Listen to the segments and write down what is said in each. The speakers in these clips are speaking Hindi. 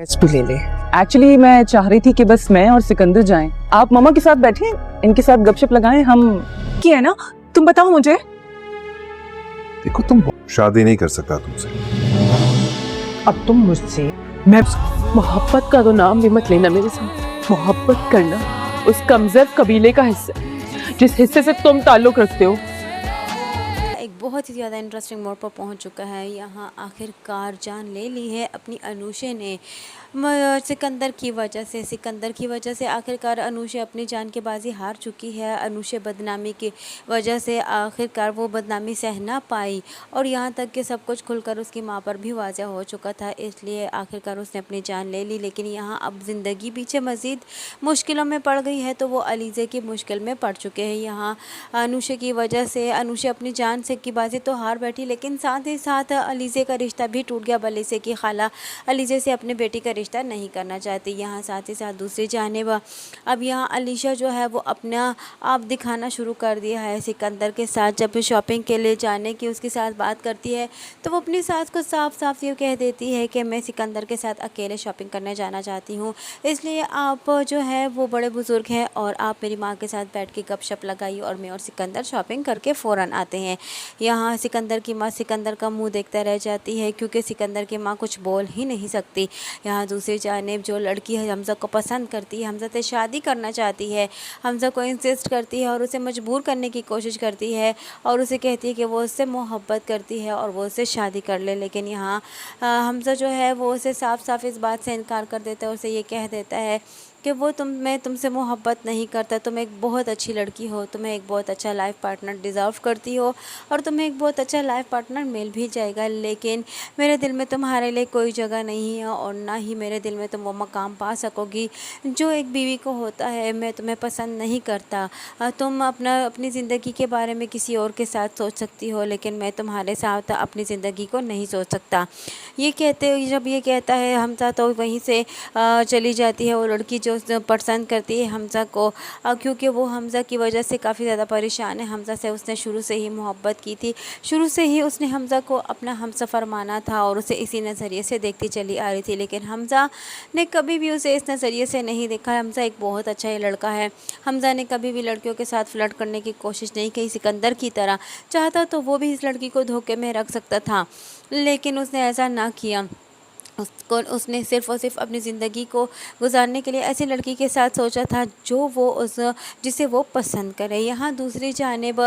रेस्ट भी ले ले। एक्चुअली मैं चाह रही थी कि बस मैं और सिकंदर जाएं। आप मामा के साथ बैठे, इनके साथ गपशप लगाएं। हम क्या है ना, तुम बताओ मुझे। देखो तुम शादी नहीं कर सकता तुमसे। अब तुम मुझसे मैं मोहब्बत का तो नाम भी मत लेना मेरे साथ। मोहब्बत करना उस कमजोर कबीले का हिस्सा जिस हिस्से से तुम ताल्लुक रखते हो। एक बहुत ही ज़्यादा इंटरेस्टिंग मोड़ पर पहुंच चुका है। यहाँ आखिरकार जान ले ली है अपनी अनुषा ने सिकंदर की वजह से आखिरकार अनुषा अपनी जान की बाजी हार चुकी है। अनुषा बदनामी की वजह से आखिरकार वो बदनामी सह ना पाई और यहाँ तक कि सब कुछ खुलकर उसकी माँ पर भी वाज़ह हो चुका था, इसलिए आखिरकार उसने अपनी जान ले ली। लेकिन यहाँ अब ज़िंदगी पीछे मज़ीद मुश्किलों में पड़ गई है, तो वो अलीज़े की मुश्किल में पड़ चुके हैं। यहाँ अनुषा की वजह से अनुषा अपनी जान से की बाजी तो हार बैठी, लेकिन साथ ही साथ अलीज़े का रिश्ता भी टूट गया। अलीज़े की खाला अलीज़े से अपने बेटी का रिश्ता नहीं करना चाहती। यहाँ साथ ही साथ दूसरी जानिब अब यहाँ अलीशा जो है वो अपना आप दिखाना शुरू कर दिया है सिकंदर के साथ। जब शॉपिंग के लिए जाने की उसके साथ बात करती है तो वो अपनी सास को साफ साफ ये कह देती है कि मैं सिकंदर के साथ अकेले शॉपिंग करने जाना चाहती हूँ, इसलिए आप जो है वो बड़े बुज़ुर्ग हैं और आप मेरी माँ के साथ बैठ के गपशप लगाइए और मैं और सिकंदर शॉपिंग करके फ़ौरन आते हैं। यहाँ सिकंदर की माँ सिकंदर का मुँह देखता रह जाती है क्योंकि सिकंदर की माँ कुछ बोल ही नहीं सकती। यहाँ दूसरी जानिब जो लड़की है हमज़ा को पसंद करती है, हमज़ा से शादी करना चाहती है, हमज़ा को इंसिस्ट करती है और उसे मजबूर करने की कोशिश करती है और उसे कहती है कि वो उससे मोहब्बत करती है और वो उससे शादी कर ले। लेकिन यहाँ हमज़ा जो है वो उसे साफ साफ इस बात से इनकार कर देता है, उसे ये कह देता है कि वो मैं तुमसे मोहब्बत नहीं करता, तुम एक बहुत अच्छी लड़की हो, तुम्हें एक बहुत अच्छा लाइफ पार्टनर डिज़र्व करती हो और तुम्हें एक बहुत अच्छा लाइफ पार्टनर मिल भी जाएगा, लेकिन मेरे दिल में तुम्हारे लिए कोई जगह नहीं है और ना ही मेरे दिल में तुम वो मकाम पा सकोगी जो एक बीवी को होता है। मैं तुम्हें पसंद नहीं करता, तुम अपनी ज़िंदगी के बारे में किसी और के साथ सोच सकती हो, लेकिन मैं तुम्हारे साथ अपनी ज़िंदगी को नहीं सोच सकता। ये जब ये कहता है हमज़ा तो वहीं से चली जाती है वो लड़की जो पसंद करती है हमज़ा को, क्योंकि वो हमज़ा की वजह से काफ़ी ज़्यादा परेशान है। हमज़ा से उसने शुरू से ही मोहब्बत की थी, शुरू से ही उसने हमज़ा को अपना हमसफ़र माना था और उसे इसी नज़रिए से देखती चली आ रही थी, लेकिन हमज़ा ने कभी भी उसे इस नज़रिए से नहीं देखा। हमज़ा एक बहुत अच्छा ही लड़का है, हमज़ा ने कभी भी लड़कियों के साथ फ्लर्ट करने की कोशिश नहीं की। सिकंदर की तरह चाहता तो वो भी इस लड़की को धोखे में रख सकता था, लेकिन उसने ऐसा ना किया। उसने सिर्फ़ और सिर्फ अपनी ज़िंदगी को गुजारने के लिए ऐसी लड़की के साथ सोचा था जो जिसे वो पसंद करे। यहाँ दूसरी जानिब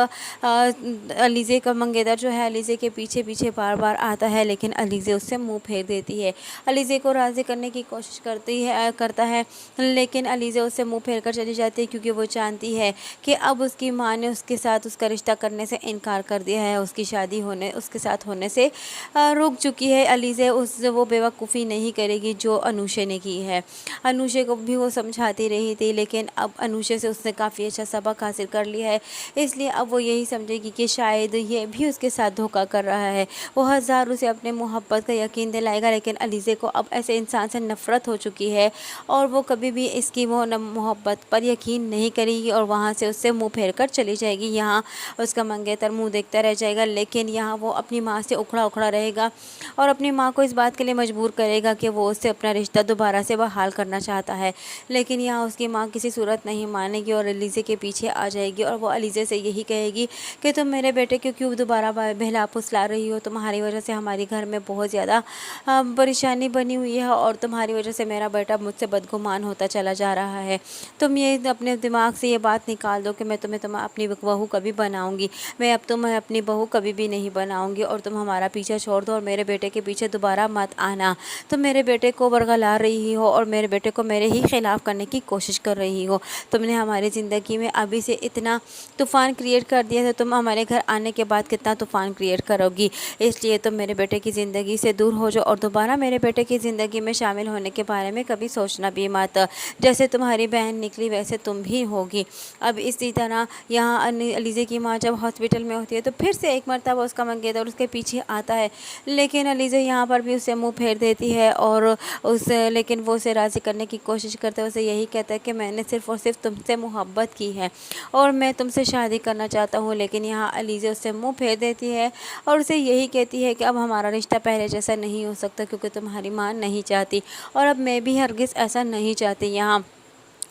अलीज़े का मंगेतर जो है अलीज़े के पीछे पीछे बार बार आता है, लेकिन अलीज़े उससे मुंह फेर देती है। अलीज़े को राज़ी करने की कोशिश करता है, लेकिन अलीज़े उससे मुँह फेर कर चली जाती है क्योंकि वो जानती है कि अब उसकी माँ ने उसके साथ उसका रिश्ता करने से इनकार कर दिया है, उसकी शादी उसके साथ होने से रुक चुकी है। अलीज़े वो बेवकूफ़ी नहीं करेगी जो अनुषा ने की है। अनुषा को भी वो समझाती रही थी, लेकिन अब अनुषा से उसने काफ़ी अच्छा सबक हासिल कर लिया है, इसलिए अब वो यही समझेगी कि शायद ये भी उसके साथ धोखा कर रहा है। वो हज़ार उसे अपने मोहब्बत का यकीन दिलाएगा, लेकिन अलीज़े को अब ऐसे इंसान से नफ़रत हो चुकी है और वो कभी भी इसकी वो मोहब्बत पर यकीन नहीं करेगी और वहाँ से उससे मुँह फेर कर चली जाएगी। यहाँ उसका मंगेतर मुँह देखता रह जाएगा, लेकिन यहाँ वो अपनी माँ से उखड़ा उखड़ा रहेगा और अपनी माँ को इस बात के लिए मजबूर करेगा कि वो उससे अपना रिश्ता दोबारा से बहाल करना चाहता है। लेकिन यहाँ उसकी माँ किसी सूरत नहीं मानेगी और अलीज़े के पीछे आ जाएगी और वो अलीज़े से यही कहेगी कि तुम मेरे बेटे को क्यों दोबारा बहला फुसला रही हो, तुम्हारी वजह से हमारे घर में बहुत ज़्यादा परेशानी बनी हुई है और तुम्हारी वजह से मेरा बेटा मुझसे बदगुमान होता चला जा रहा है। तुम ये अपने दिमाग से ये बात निकाल दो कि मैं तुम्हें अपनी बहू कभी बनाऊँगी, मैं अब तुम्हें अपनी बहू कभी भी नहीं बनाऊँगी और तुम हमारा पीछा छोड़ दो और मेरे बेटे के पीछे दोबारा मत आना। तुम मेरे बेटे को बरगला रही हो और मेरे बेटे को मेरे ही ख़िलाफ़ करने की कोशिश कर रही हो। तुमने हमारी ज़िंदगी में अभी से इतना तूफ़ान क्रिएट कर दिया था, तुम हमारे घर आने के बाद कितना तूफ़ान क्रिएट करोगी, इसलिए तुम मेरे बेटे की ज़िंदगी से दूर हो जाओ और दोबारा मेरे बेटे की ज़िंदगी में शामिल होने के बारे में कभी सोचना भी मत। जैसे तुम्हारी बहन निकली वैसे तुम भी होगी। अब इसी तरह यहाँ अलीज़े की माँ जब हॉस्पिटल में होती है तो फिर से एक मरतबा उसका मंगेतर उसके पीछे आता है, लेकिन अलीज़े यहाँ पर भी उससे मुँह फेर देती है और उसे लेकिन वो उसे राज़ी करने की कोशिश करता है। उसे यही कहता है कि मैंने सिर्फ़ और सिर्फ तुमसे मोहब्बत की है और मैं तुमसे शादी करना चाहता हूँ। लेकिन यहाँ अलीज़ा उससे मुँह फेर देती है और उसे यही कहती है कि अब हमारा रिश्ता पहले जैसा नहीं हो सकता, क्योंकि तुम्हारी माँ नहीं चाहती और अब मैं भी हरगिज़ ऐसा नहीं चाहती। यहाँ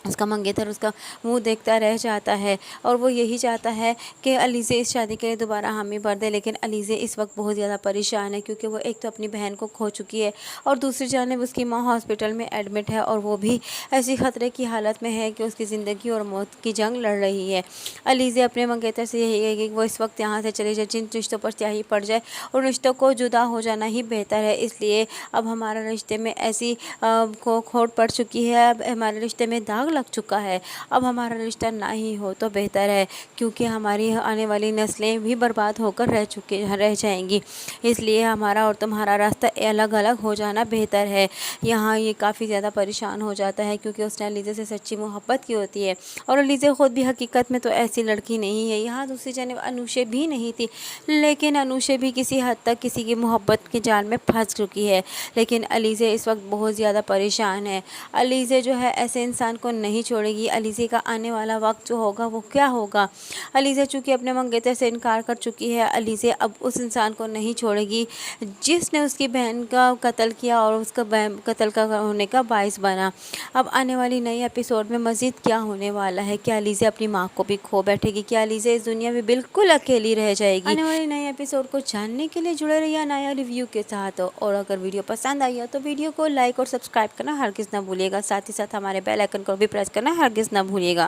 उसका मंगेतर उसका मुंह देखता रह जाता है और वो यही चाहता है कि अलीज़ा इस शादी के लिए दोबारा हामी भर दे। लेकिन अलीज़ा इस वक्त बहुत ज़्यादा परेशान है, क्योंकि वो एक तो अपनी बहन को खो चुकी है और दूसरी जानिब उसकी माँ हॉस्पिटल में एडमिट है और वो भी ऐसी ख़तरे की हालत में है कि उसकी ज़िंदगी और मौत की जंग लड़ रही है। अलीज़ा अपने मंगेतर से यही कहेगी कि वो इस वक्त यहाँ से चले जाए, जिन रिश्तों पर स्याही पड़ जाए उन रिश्तों को जुदा हो जाना ही बेहतर है। इसलिए अब हमारा रिश्ते में ऐसी को खोट पड़ चुकी है, अब हमारे रिश्ते में दाग लग चुका है, अब हमारा रिश्ता ना ही हो तो बेहतर है, क्योंकि हमारी आने वाली नस्लें भी बर्बाद होकर रह जाएंगी। इसलिए हमारा और तुम्हारा रास्ता अलग अलग हो जाना बेहतर है। यहाँ ये काफ़ी ज़्यादा परेशान हो जाता है, क्योंकि उसने अलीज़ा से सच्ची मोहब्बत की होती है और अलीज़ा ख़ुद भी हकीकत में तो ऐसी लड़की नहीं है। यहाँ दूसरी जानिब अनुषे भी नहीं थी, लेकिन अनुषे भी किसी हद तक किसी की मोहब्बत के जाल में फंस चुकी है। लेकिन अलीज़ा इस वक्त बहुत ज़्यादा परेशान है। अलीज़ा जो है ऐसे इंसान को नहीं छोड़ेगी। अलीज़ा का आने वाला वक्त जो होगा वो क्या होगा। अलीज़ा चूँकि अपने मंगेतर से इनकार कर चुकी है, अलीज़ा अब उस इंसान को नहीं छोड़ेगी जिसने उसकी बहन का कत्ल किया और उसका कत्ल का होने का बाइस बना। अब आने वाली नई एपिसोड में मज़ीद क्या होने वाला है? क्या अलीज़ा अपनी माँ को भी खो बैठेगी? क्या अलीज़ा इस दुनिया में बिल्कुल अकेली रह जाएगी? आने वाली नई एपिसोड को जानने के लिए जुड़े रहिए नया रिव्यू के साथ। और अगर वीडियो पसंद आई हो तो वीडियो को लाइक और सब्सक्राइब करना हरगिज़ ना भूलिएगा। साथ ही साथ हमारे बेल आइकन को भी प्रेस करना हरगिज़ ना भूलिएगा।